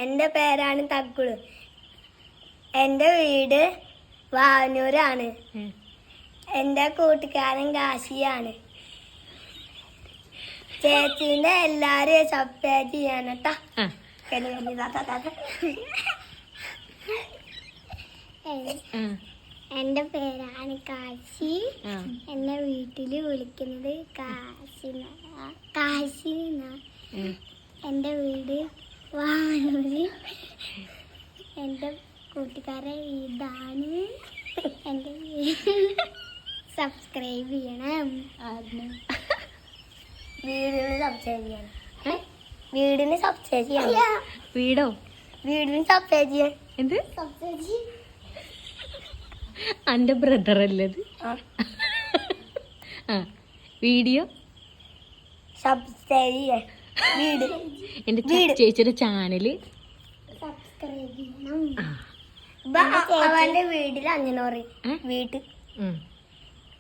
എൻ്റെ പേരാണ് തക്കുള്. എൻ്റെ വീട് വാവന്നൂരാണ്. എൻ്റെ കൂട്ടുകാരൻ കാശിയാണ്. ചേച്ചീൻ്റെ എല്ലാരും സബ്സ്ക്രൈബ് ചെയ്യണം കേട്ടോ. എൻ്റെ പേരാണ് കാശി. എന്നെ വീട്ടില് വിളിക്കുന്നത് കാശി. എൻ്റെ വീട് വാവന്നൂര്. എൻ്റെ കൂട്ടുകാരൻ ഇതാണ്. എൻ്റെ സബ്സ്ക്രൈബ് ചെയ്യണം. വീടിന് സബ്സ്ക്രൈബ് ചെയ്യണം. വീടിന് സബ്സ്ക്രൈബ് ചെയ്യാൻ എന്ത് എൻ്റെ ബ്രദർ അല്ലത്. വീഡിയോ സബ്സ്ക്രൈബ് ചെയ്യാൻ. വീട് എൻ്റെ ചേച്ചിയുടെ ചാനല് സബ്സ്ക്രൈബ് ചെയ്യണം. അവന്റെ വീട്ടിൽ അങ്ങനെ പറയും. വീട്ടിൽ